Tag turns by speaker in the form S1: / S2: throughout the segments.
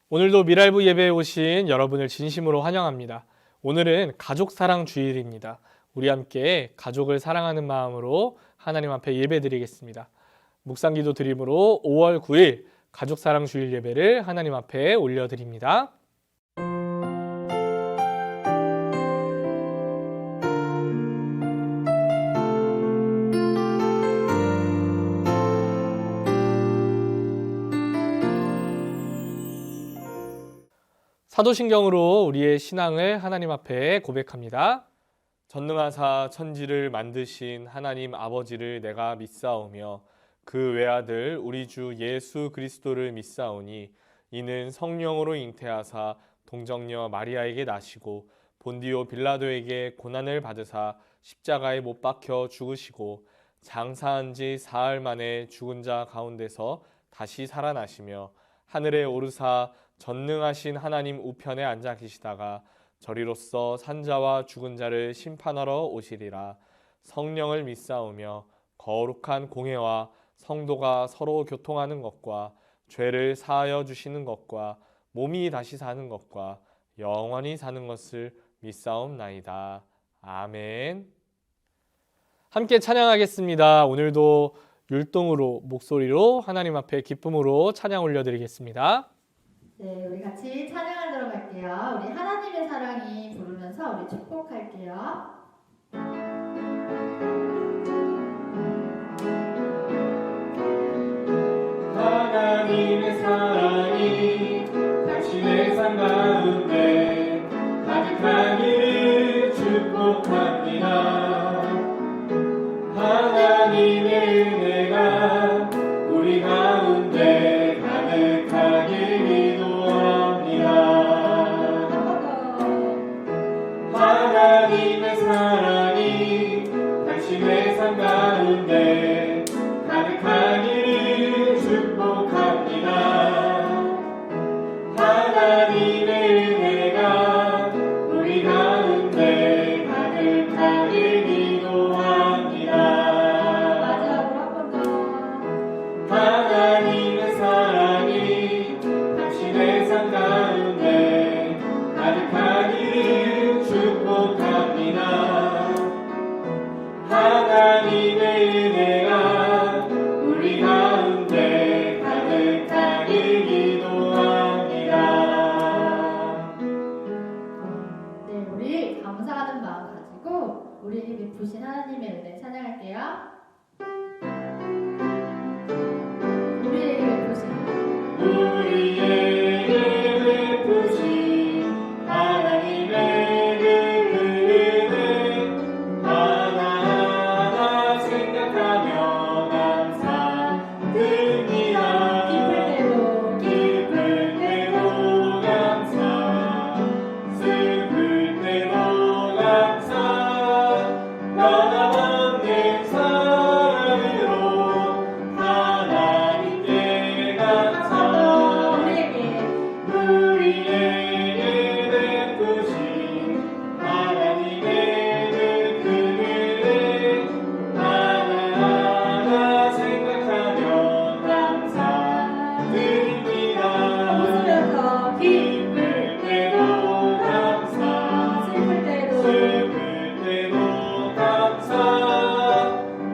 S1: 오늘도 미랄부 예배에 오신 여러분을 진심으로 환영합니다. 오늘은 가족 사랑 주일입니다. 우리 함께 가족을 사랑하는 마음으로 하나님 앞에 예배드리겠습니다. 묵상기도 드림으로 5월 9일 가족 사랑 주일 예배를 하나님 앞에 올려드립니다. 사도신경으로 우리의 신앙을 하나님 앞에 고백합니다. 전능하사 천지를 만드신 하나님 아버지를 내가 믿사오며 그 외아들 우리 주 예수 그리스도를 믿사오니 이는 성령으로 잉태하사 동정녀 마리아에게 나시고 본디오 빌라도에게 고난을 받으사 십자가에 못 박혀 죽으시고 장사한 지 사흘 만에 죽은 자 가운데서 다시 살아나시며 하늘에 오르사 전능하신 하나님 우편에 앉아 계시다가 저리로서 산자와 죽은 자를 심판하러 오시리라. 성령을 믿사오며 거룩한 공회와 성도가 서로 교통하는 것과 죄를 사하여 주시는 것과 몸이 다시 사는 것과 영원히 사는 것을 믿사옵나이다. 아멘. 함께 찬양하겠습니다. 오늘도 율동으로 목소리로 하나님 앞에 기쁨으로 찬양 올려드리겠습니다.
S2: 네, 우리 같이 찬양을 들어갈게요. 우리 하나님의 사랑이 부르면서 우리 축복할게요.
S3: 하나님의 사랑이 당신의 삶 가운데 가득하기를 축복합니다. 하나님의 은혜가 우리 가운데 가득하길 기도합니다. 하나님의 사랑이 당신의 삶 가운데 가득하기를 축복합니다. 하나님의 은혜가 우리 가운데 가득하길 기도합니다.
S2: 마지막으로 한 번 더.
S3: 하나님의 사랑이 당신의 삶 가운데 가득하기를 축복합니다. 하나님의 은혜가 우리 가운데 가득하길 기도합니다.
S2: 네, 우리 감사하는 마음 가지고 우리에게 베푸신 하나님의 은혜 찬양할게요. 우리에게 베푸신
S3: 우리에게 베푸신 하나님의 은혜 하나하나 생각하며 감사드립니다. 기쁠 때도 감사, 슬플 때도 감사, 변함없는 사랑으로 하나님께 감사. 우리에게 베푸신 하나님의 은혜 하나하나 생각하며 감사드립니다.
S2: 웃으면서
S3: 기쁠 때도 감사,
S2: 슬플 때도
S3: 슬플 때도 감사,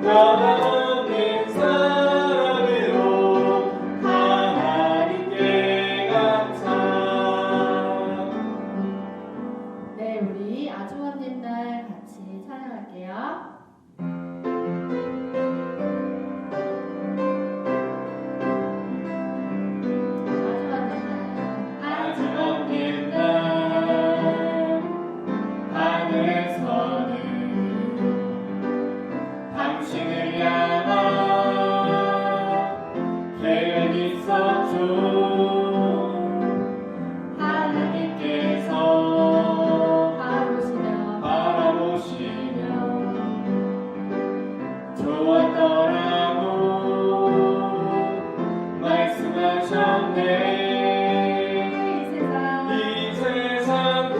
S3: 변함없는 사랑으로 하나님께 감사.
S2: 네, 우리 아주머님 날 같이 찬양할게요.
S3: 아주 없는 날 하늘에서는 당신을 향한 계획이 있었죠. 하나님께서 바라보시며 좋았더라고 말씀하셨네. 이 세상 그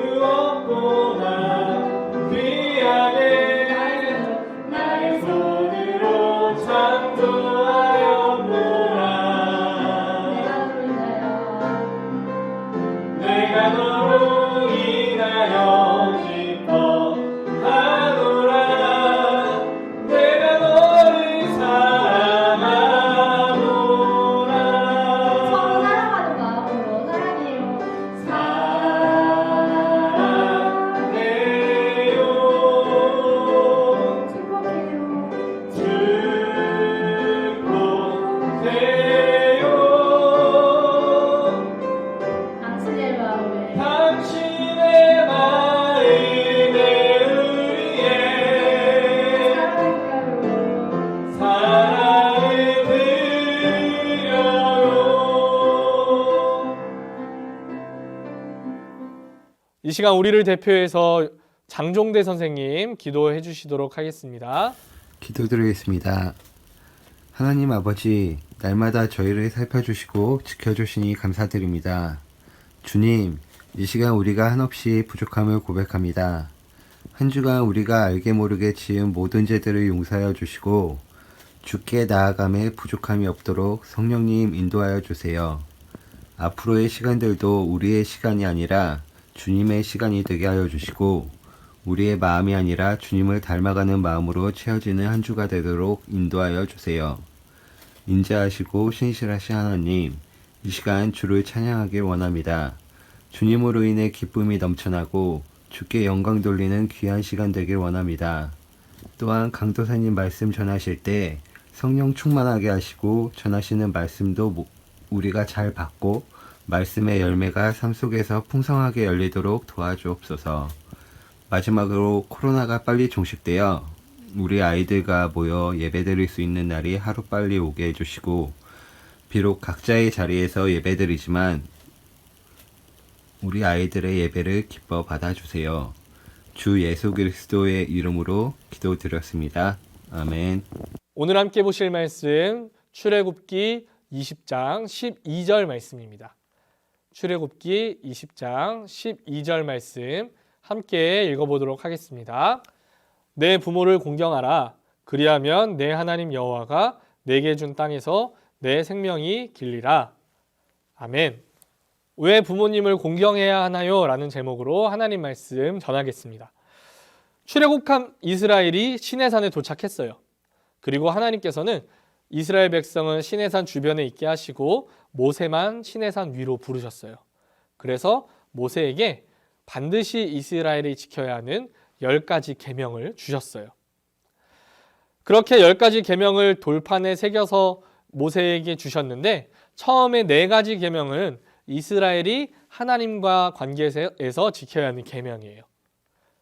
S3: 무엇보다 귀하게 나의 손으로 창조하였노라.
S1: 이 시간 우리를 대표해서 장종대 선생님 기도해 주시도록 하겠습니다.
S4: 기도드리겠습니다. 하나님 아버지, 날마다 저희를 살펴주시고 지켜주시니 감사드립니다. 주님, 이 시간 우리가 한없이 부족함을 고백합니다. 한 주간 우리가 알게 모르게 지은 모든 죄들을 용서하여 주시고 주께 나아감에 부족함이 없도록 성령님 인도하여 주세요. 앞으로의 시간들도 우리의 시간이 아니라 주님의 시간이 되게 하여 주시고 우리의 마음이 아니라 주님을 닮아가는 마음으로 채워지는 한 주가 되도록 인도하여 주세요. 인자하시고 신실하신 하나님, 이 시간 주를 찬양하길 원합니다. 주님으로 인해 기쁨이 넘쳐나고 주께 영광 돌리는 귀한 시간 되길 원합니다. 또한 강도사님 말씀 전하실 때 성령 충만하게 하시고 전하시는 말씀도 우리가 잘 받고 말씀의 열매가 삶 속에서 풍성하게 열리도록 도와주옵소서. 마지막으로 코로나가 빨리 종식되어 우리 아이들과 모여 예배드릴 수 있는 날이 하루빨리 오게 해주시고 비록 각자의 자리에서 예배드리지만 우리 아이들의 예배를 기뻐 받아주세요. 주 예수 그리스도의 이름으로 기도드렸습니다. 아멘.
S1: 오늘 함께 보실 말씀 출애굽기 20장 12절 말씀입니다. 출애굽기 20장 12절 말씀 함께 읽어보도록 하겠습니다. 내 부모를 공경하라. 그리하면 내 하나님 여호와가 내게 준 땅에서 내 생명이 길리라. 아멘. 왜 부모님을 공경해야 하나요? 라는 제목으로 하나님 말씀 전하겠습니다. 출애굽한 이스라엘이 시내산에 도착했어요. 그리고 하나님께서는 이스라엘 백성은 시내산 주변에 있게 하시고 모세만 시내산 위로 부르셨어요. 그래서 모세에게 반드시 이스라엘이 지켜야 하는 10가지 계명을 주셨어요. 그렇게 10가지 계명을 돌판에 새겨서 모세에게 주셨는데 처음에 4가지 계명은 이스라엘이 하나님과 관계에서 지켜야 하는 계명이에요.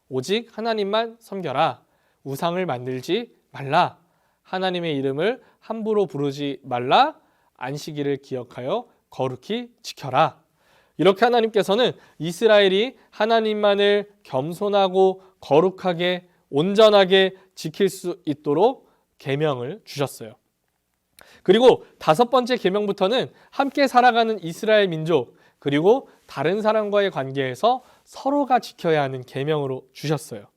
S1: 오직 하나님만 섬겨라. 우상을 만들지 말라. 하나님의 이름을 함부로 부르지 말라. 안식일을 기억하여 거룩히 지켜라. 이렇게 하나님께서는 이스라엘이 하나님만을 겸손하고 거룩하게 온전하게 지킬 수 있도록 계명을 주셨어요. 그리고 5번째 계명부터는 함께 살아가는 이스라엘 민족 그리고 다른 사람과의 관계에서 서로가 지켜야 하는 계명으로 주셨어요.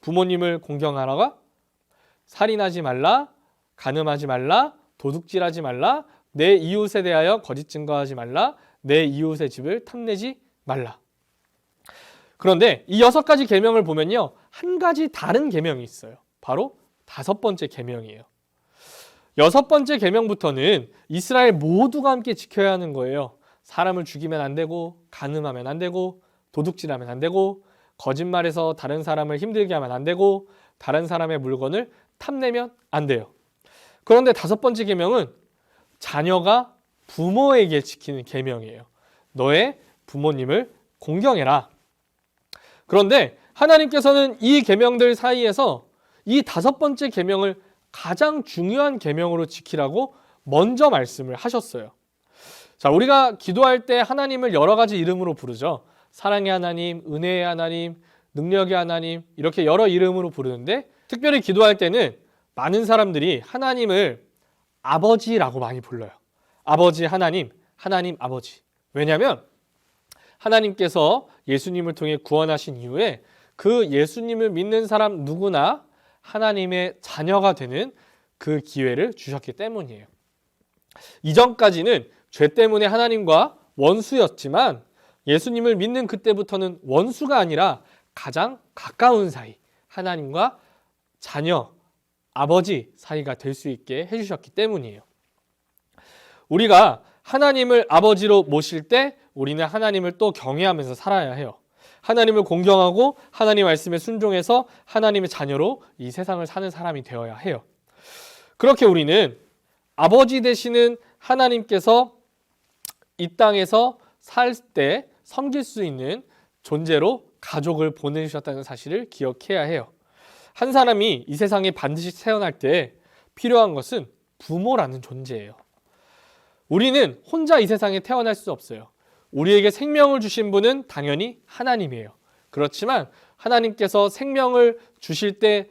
S1: 부모님을 공경하라가 살인하지 말라, 간음하지 말라, 도둑질하지 말라, 내 이웃에 대하여 거짓 증거하지 말라, 내 이웃의 집을 탐내지 말라. 그런데 이 6가지 계명을 보면요, 한 가지 다른 계명이 있어요. 바로 5번째 계명이에요. 6번째 계명부터는 이스라엘 모두가 함께 지켜야 하는 거예요. 사람을 죽이면 안 되고, 간음하면 안 되고, 도둑질하면 안 되고, 거짓말해서 다른 사람을 힘들게 하면 안 되고, 다른 사람의 물건을 탐내면 안 돼요. 그런데 5번째 계명은 자녀가 부모에게 지키는 계명이에요. 너의 부모님을 공경해라. 그런데 하나님께서는 이 계명들 사이에서 이 5번째 계명을 가장 중요한 계명으로 지키라고 먼저 말씀을 하셨어요. 자, 우리가 기도할 때 하나님을 여러 가지 이름으로 부르죠. 사랑의 하나님, 은혜의 하나님, 능력의 하나님, 이렇게 여러 이름으로 부르는데 특별히 기도할 때는 많은 사람들이 하나님을 아버지라고 많이 불러요. 아버지 하나님, 하나님 아버지. 왜냐하면 하나님께서 예수님을 통해 구원하신 이후에 그 예수님을 믿는 사람 누구나 하나님의 자녀가 되는 그 기회를 주셨기 때문이에요. 이전까지는 죄 때문에 하나님과 원수였지만 예수님을 믿는 그때부터는 원수가 아니라 가장 가까운 사이, 하나님과 자녀, 아버지 사이가 될 수 있게 해주셨기 때문이에요. 우리가 하나님을 아버지로 모실 때 우리는 하나님을 또 경외하면서 살아야 해요. 하나님을 공경하고 하나님 말씀에 순종해서 하나님의 자녀로 이 세상을 사는 사람이 되어야 해요. 그렇게 우리는 아버지 되시는 하나님께서 이 땅에서 살 때 섬길 수 있는 존재로 가족을 보내주셨다는 사실을 기억해야 해요. 한 사람이 이 세상에 반드시 태어날 때 필요한 것은 부모라는 존재예요. 우리는 혼자 이 세상에 태어날 수 없어요. 우리에게 생명을 주신 분은 당연히 하나님이에요. 그렇지만 하나님께서 생명을 주실 때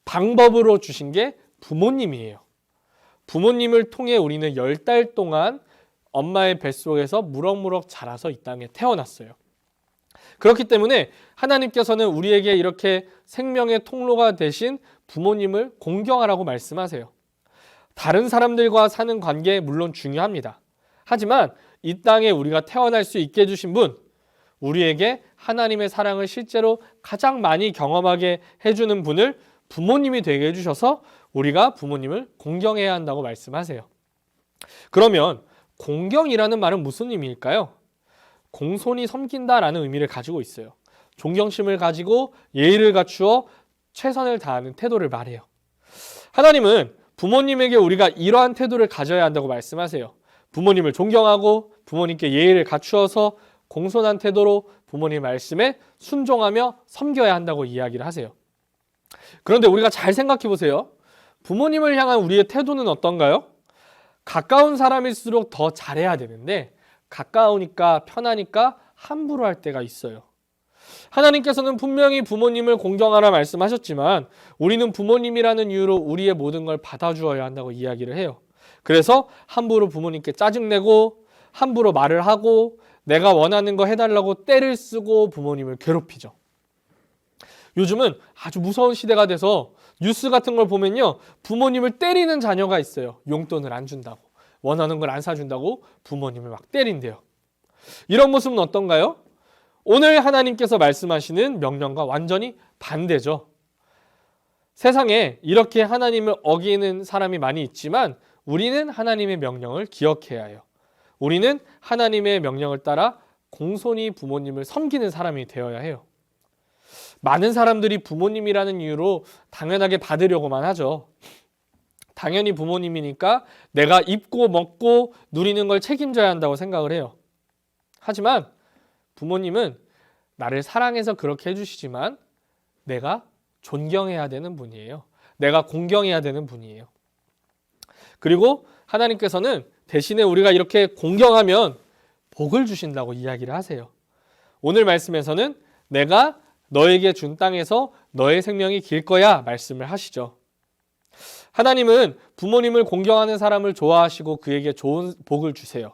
S1: 방법으로 주신 게 부모님이에요. 부모님을 통해 우리는 10달 동안 엄마의 뱃속에서 무럭무럭 자라서 이 땅에 태어났어요. 그렇기 때문에 하나님께서는 우리에게 이렇게 생명의 통로가 되신 부모님을 공경하라고 말씀하세요. 다른 사람들과 사는 관계 물론 중요합니다. 하지만 이 땅에 우리가 태어날 수 있게 해주신 분, 우리에게 하나님의 사랑을 실제로 가장 많이 경험하게 해주는 분을 부모님이 되게 해주셔서 우리가 부모님을 공경해야 한다고 말씀하세요. 그러면 공경이라는 말은 무슨 의미일까요? 공손히 섬긴다라는 의미를 가지고 있어요. 존경심을 가지고 예의를 갖추어 최선을 다하는 태도를 말해요. 하나님은 부모님에게 우리가 이러한 태도를 가져야 한다고 말씀하세요. 부모님을 존경하고 부모님께 예의를 갖추어서 공손한 태도로 부모님 말씀에 순종하며 섬겨야 한다고 이야기를 하세요. 그런데 우리가 잘 생각해 보세요. 부모님을 향한 우리의 태도는 어떤가요? 가까운 사람일수록 더 잘해야 되는데 가까우니까 편하니까 함부로 할 때가 있어요. 하나님께서는 분명히 부모님을 공경하라 말씀하셨지만 우리는 부모님이라는 이유로 우리의 모든 걸 받아주어야 한다고 이야기를 해요. 그래서 함부로 부모님께 짜증내고 함부로 말을 하고 내가 원하는 거 해달라고 떼를 쓰고 부모님을 괴롭히죠. 요즘은 아주 무서운 시대가 돼서 뉴스 같은 걸 보면요, 부모님을 때리는 자녀가 있어요. 용돈을 안 준다고, 원하는 걸 안 사준다고 부모님을 막 때린대요. 이런 모습은 어떤가요? 오늘 하나님께서 말씀하시는 명령과 완전히 반대죠. 세상에 이렇게 하나님을 어기는 사람이 많이 있지만 우리는 하나님의 명령을 기억해야 해요. 우리는 하나님의 명령을 따라 공손히 부모님을 섬기는 사람이 되어야 해요. 많은 사람들이 부모님이라는 이유로 당연하게 받으려고만 하죠. 당연히 부모님이니까 내가 입고 먹고 누리는 걸 책임져야 한다고 생각을 해요. 하지만 부모님은 나를 사랑해서 그렇게 해주시지만 내가 존경해야 되는 분이에요. 내가 공경해야 되는 분이에요. 그리고 하나님께서는 대신에 우리가 이렇게 공경하면 복을 주신다고 이야기를 하세요. 오늘 말씀에서는 내가 너에게 준 땅에서 너의 생명이 길 거야 말씀을 하시죠. 하나님은 부모님을 공경하는 사람을 좋아하시고 그에게 좋은 복을 주세요.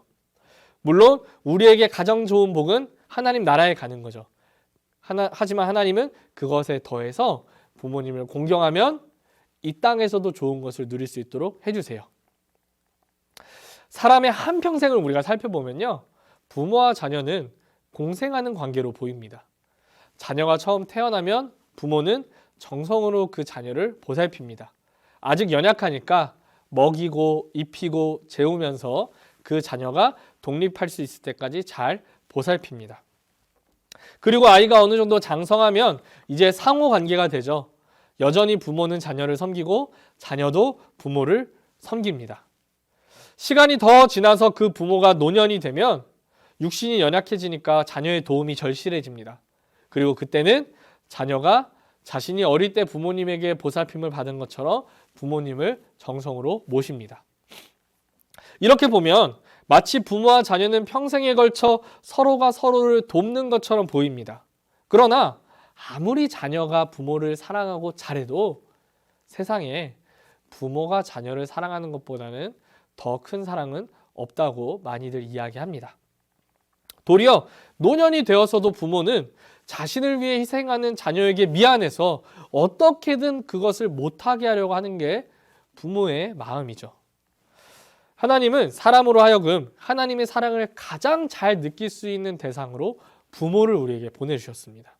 S1: 물론 우리에게 가장 좋은 복은 하나님 나라에 가는 거죠. 하지만 하나님은 그것에 더해서 부모님을 공경하면 이 땅에서도 좋은 것을 누릴 수 있도록 해주세요. 사람의 한평생을 우리가 살펴보면요, 부모와 자녀는 공생하는 관계로 보입니다. 자녀가 처음 태어나면 부모는 정성으로 그 자녀를 보살핍니다. 아직 연약하니까 먹이고 입히고 재우면서 그 자녀가 독립할 수 있을 때까지 잘 보살핍니다. 그리고 아이가 어느 정도 장성하면 이제 상호 관계가 되죠. 여전히 부모는 자녀를 섬기고 자녀도 부모를 섬깁니다. 시간이 더 지나서 그 부모가 노년이 되면 육신이 연약해지니까 자녀의 도움이 절실해집니다. 그리고 그때는 자녀가 자신이 어릴 때 부모님에게 보살핌을 받은 것처럼 부모님을 정성으로 모십니다. 이렇게 보면 마치 부모와 자녀는 평생에 걸쳐 서로가 서로를 돕는 것처럼 보입니다. 그러나 아무리 자녀가 부모를 사랑하고 잘해도 세상에 부모가 자녀를 사랑하는 것보다는 더 큰 사랑은 없다고 많이들 이야기합니다. 도리어 노년이 되어서도 부모는 자신을 위해 희생하는 자녀에게 미안해서 어떻게든 그것을 못하게 하려고 하는 게 부모의 마음이죠. 하나님은 사람으로 하여금 하나님의 사랑을 가장 잘 느낄 수 있는 대상으로 부모를 우리에게 보내주셨습니다.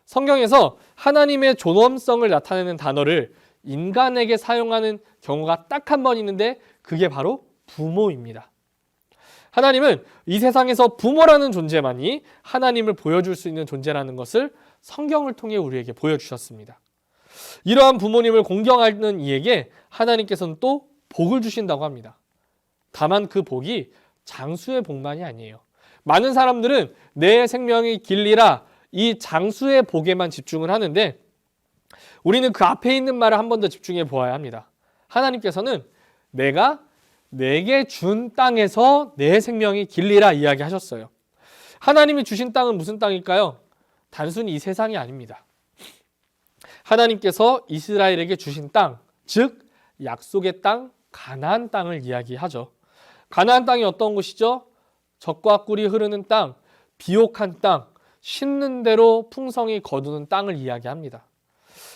S1: 성경에서 하나님의 존엄성을 나타내는 단어를 인간에게 사용하는 경우가 딱 한 번 있는데 그게 바로 부모입니다. 하나님은 이 세상에서 부모라는 존재만이 하나님을 보여줄 수 있는 존재라는 것을 성경을 통해 우리에게 보여주셨습니다. 이러한 부모님을 공경하는 이에게 하나님께서는 또 복을 주신다고 합니다. 다만 그 복이 장수의 복만이 아니에요. 많은 사람들은 내 생명이 길리라 이 장수의 복에만 집중을 하는데 우리는 그 앞에 있는 말을 한 번 더 집중해 보아야 합니다. 하나님께서는 내가 내게 준 땅에서 내 생명이 길리라 이야기하셨어요. 하나님이 주신 땅은 무슨 땅일까요? 단순히 이 세상이 아닙니다. 하나님께서 이스라엘에게 주신 땅, 즉 약속의 땅, 가나안 땅을 이야기하죠. 가나안 땅이 어떤 곳이죠? 젖과 꿀이 흐르는 땅, 비옥한 땅, 심는 대로 풍성히 거두는 땅을 이야기합니다.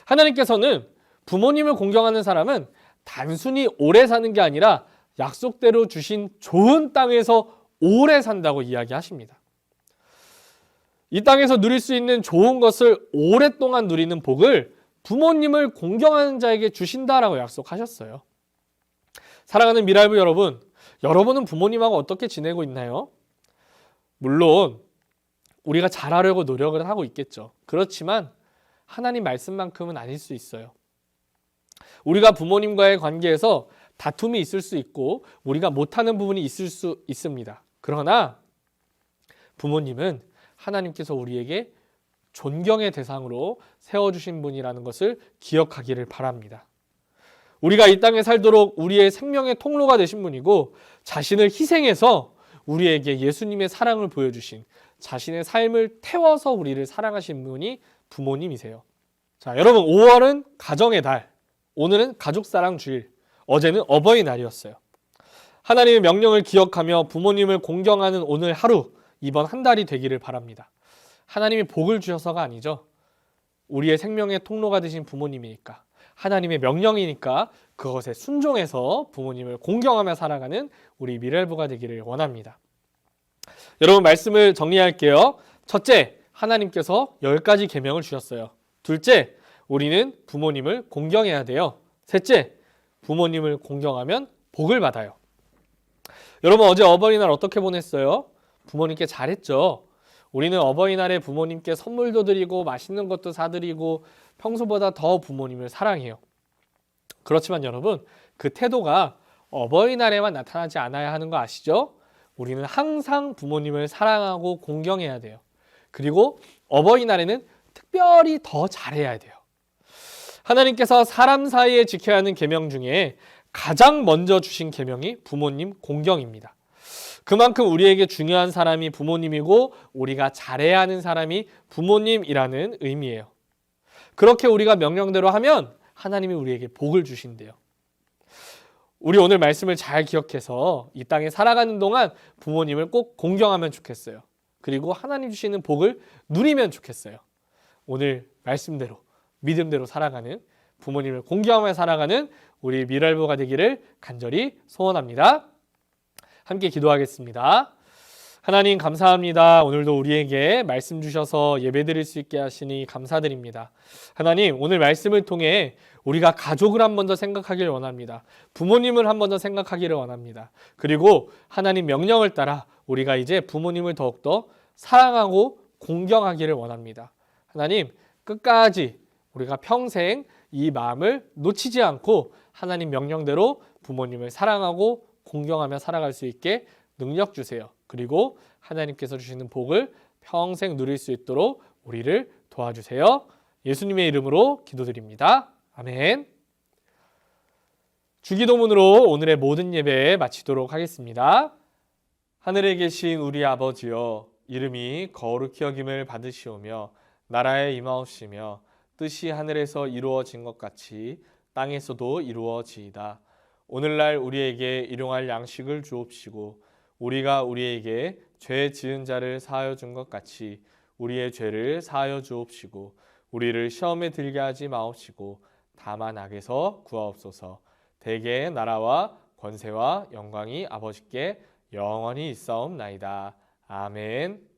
S1: 하나님께서는 부모님을 공경하는 사람은 단순히 오래 사는 게 아니라 약속대로 주신 좋은 땅에서 오래 산다고 이야기하십니다. 이 땅에서 누릴 수 있는 좋은 것을 오랫동안 누리는 복을 부모님을 공경하는 자에게 주신다라고 약속하셨어요. 사랑하는 미랄부 여러분, 여러분은 부모님하고 어떻게 지내고 있나요? 물론 우리가 잘하려고 노력을 하고 있겠죠. 그렇지만 하나님 말씀만큼은 아닐 수 있어요. 우리가 부모님과의 관계에서 다툼이 있을 수 있고 우리가 못하는 부분이 있을 수 있습니다. 그러나 부모님은 하나님께서 우리에게 존경의 대상으로 세워주신 분이라는 것을 기억하기를 바랍니다. 우리가 이 땅에 살도록 우리의 생명의 통로가 되신 분이고 자신을 희생해서 우리에게 예수님의 사랑을 보여주신, 자신의 삶을 태워서 우리를 사랑하신 분이 부모님이세요. 자, 여러분, 5월은 가정의 달, 오늘은 가족사랑 주일, 어제는 어버이날이었어요. 하나님의 명령을 기억하며 부모님을 공경하는 오늘 하루, 이번 한 달이 되기를 바랍니다. 하나님이 복을 주셔서가 아니죠. 우리의 생명의 통로가 되신 부모님이니까, 하나님의 명령이니까 그것에 순종해서 부모님을 공경하며 살아가는 우리 미랄부가 되기를 원합니다. 여러분, 말씀을 정리할게요. 첫째, 하나님께서 10가지 계명을 주셨어요. 둘째, 우리는 부모님을 공경해야 돼요. 셋째, 부모님을 공경하면 복을 받아요. 여러분, 어제 어버이날 어떻게 보냈어요? 부모님께 잘했죠? 우리는 어버이날에 부모님께 선물도 드리고 맛있는 것도 사드리고 평소보다 더 부모님을 사랑해요. 그렇지만 여러분, 그 태도가 어버이날에만 나타나지 않아야 하는 거 아시죠? 우리는 항상 부모님을 사랑하고 공경해야 돼요. 그리고 어버이날에는 특별히 더 잘해야 돼요. 하나님께서 사람 사이에 지켜야 하는 계명 중에 가장 먼저 주신 계명이 부모님 공경입니다. 그만큼 우리에게 중요한 사람이 부모님이고 우리가 잘해야 하는 사람이 부모님이라는 의미예요. 그렇게 우리가 명령대로 하면 하나님이 우리에게 복을 주신대요. 우리 오늘 말씀을 잘 기억해서 이 땅에 살아가는 동안 부모님을 꼭 공경하면 좋겠어요. 그리고 하나님 주시는 복을 누리면 좋겠어요. 오늘 말씀대로 믿음대로 살아가는, 부모님을 공경하며 살아가는 우리 미랄부가 되기를 간절히 소원합니다. 함께 기도하겠습니다. 하나님 감사합니다. 오늘도 우리에게 말씀 주셔서 예배드릴 수 있게 하시니 감사드립니다. 하나님, 오늘 말씀을 통해 우리가 가족을 한 번 더 생각하기를 원합니다. 부모님을 한 번 더 생각하기를 원합니다. 그리고 하나님 명령을 따라 우리가 이제 부모님을 더욱더 사랑하고 공경하기를 원합니다. 하나님, 끝까지 우리가 평생 이 마음을 놓치지 않고 하나님 명령대로 부모님을 사랑하고 공경하며 살아갈 수 있게 능력 주세요. 그리고 하나님께서 주시는 복을 평생 누릴 수 있도록 우리를 도와주세요. 예수님의 이름으로 기도드립니다. 아멘. 주기도문으로 오늘의 모든 예배 마치도록 하겠습니다. 하늘에 계신 우리 아버지여, 이름이 거룩히 여김을 받으시오며 나라에 임하옵시며 뜻이 하늘에서 이루어진 것 같이 땅에서도 이루어지이다. 오늘날 우리에게 일용할 양식을 주옵시고 우리가 우리에게 죄 지은 자를 사하여 준 것 같이 우리의 죄를 사하여 주옵시고 우리를 시험에 들게 하지 마옵시고 다만 악에서 구하옵소서. 대개의 나라와 권세와 영광이 아버지께 영원히 있사옵나이다. 아멘.